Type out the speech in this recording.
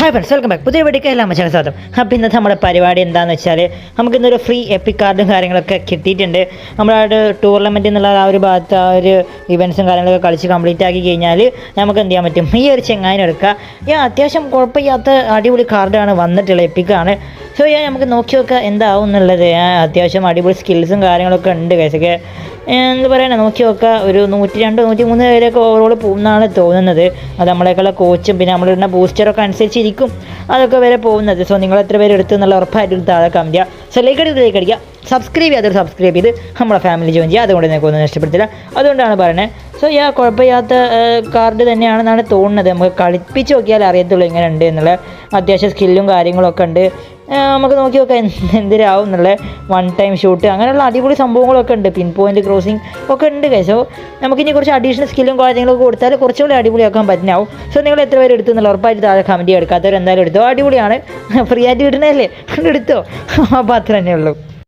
Hi friends, welcome back. പുതിയ വീഡിയോക്ക് എല്ലാം മച്ചാൻ സ്വാഗതം. അപ്പോൾ ഇന്നത്തെ നമ്മുടെ പരിപാടി എന്താണെന്ന് വെച്ചാൽ നമുക്കിന്നൊരു ഫ്രീ എപ്പിക് കാർഡും കാര്യങ്ങളൊക്കെ കിട്ടിയിട്ടുണ്ട്. നമ്മുടെ ടൂർണമെൻറ്റ് എന്നുള്ള ആ ഒരു ഭാഗത്ത് ആ ഒരു ഇവൻറ്റ്സും കാര്യങ്ങളൊക്കെ കളിച്ച് കംപ്ലീറ്റ് ആക്കി കഴിഞ്ഞാൽ നമുക്ക് എന്ത് ചെയ്യാൻ പറ്റും, ഈ ഒരു ചെങ്ങായിനെ എടുക്കുക. അത്യാവശ്യം കുഴപ്പമില്ലാത്ത അടിപൊളി കാർഡാണ് വന്നിട്ടുള്ളത്, എപ്പിക്കാണ്. സോ നമുക്ക് നോക്കി നോക്കുക എന്താവും എന്നുള്ളത്. അത്യാവശ്യം അടിപൊളി സ്കിൽസും കാര്യങ്ങളൊക്കെ ഉണ്ട് കേസൊക്കെ. എന്താ പറയണേ, നോക്കി നോക്കുക. ഒരു 102 103 പേരൊക്കെ ഓവറോൾ പോകുന്നതാണ് തോന്നുന്നത്. അത് നമ്മളെയൊക്കെയുള്ള കോച്ചും പിന്നെ നമ്മളിടുന്ന ബൂസ്റ്ററൊക്കെ അനുസരിച്ചിരിക്കും അതൊക്കെ വരെ പോകുന്നത്. സോ നിങ്ങൾ എത്ര പേര് എടുത്തു എന്നുള്ള ഉറപ്പായിട്ട് താഴെ കമൻറ്റ് ചെയ്യുക. സോ ലൈക്ക് അടിക്കുക, സബ്സ്ക്രൈബ് ചെയ്യാതൊരു സബ്സ്ക്രൈബ് ചെയ്ത് നമ്മളെ ഫാമിലി ജോയിൻ ചെയ്യുക. അതുകൊണ്ട് നിങ്ങൾക്ക് ഒന്നും നഷ്ടപ്പെടുത്തില്ല, അതുകൊണ്ടാണ് പറയുന്നത്. സോ കുഴപ്പമില്ലാത്ത കാർഡ് തന്നെയാണെന്നാണ് തോന്നുന്നത്. നമുക്ക് കളിപ്പിച്ച് നോക്കിയാൽ അറിയത്തുള്ളൂ എങ്ങനെ ഉണ്ട് എന്നുള്ള. അത്യാവശ്യം സ്കില്ലും കാര്യങ്ങളൊക്കെ ഉണ്ട്. നമുക്ക് നോക്കി നോക്കാം എന്തിനാവും എന്നുള്ള. വൺ ടൈം ഷൂട്ട് അങ്ങനെയുള്ള അടിപൊളി സംഭവങ്ങളൊക്കെ ഉണ്ട്. പിൻ പോയിൻ്റ് ക്രോസിങ് ഒക്കെ ഉണ്ട്. സോ നമുക്കിനി കുറച്ച് അഡീഷണൽ സ്കില്ലും കാര്യങ്ങളൊക്കെ കൊടുത്താൽ കുറച്ചുകൂടി അടിപൊളിയാക്കാൻ പറ്റുന്നാവും. സോ നിങ്ങൾ എത്ര പേര് എടുത്തു എന്നുള്ള ഉറപ്പായിട്ട് താഴെ കമൻറ്റ് എടുക്കാത്തവർ എന്തായാലും എടുത്തോ. അടിപൊളിയാണ്, ഫ്രീ ആയിട്ട് കിട്ടണല്ലേ, എടുത്തോ. അപ്പോൾ അത്ര തന്നെ ഉള്ളൂ.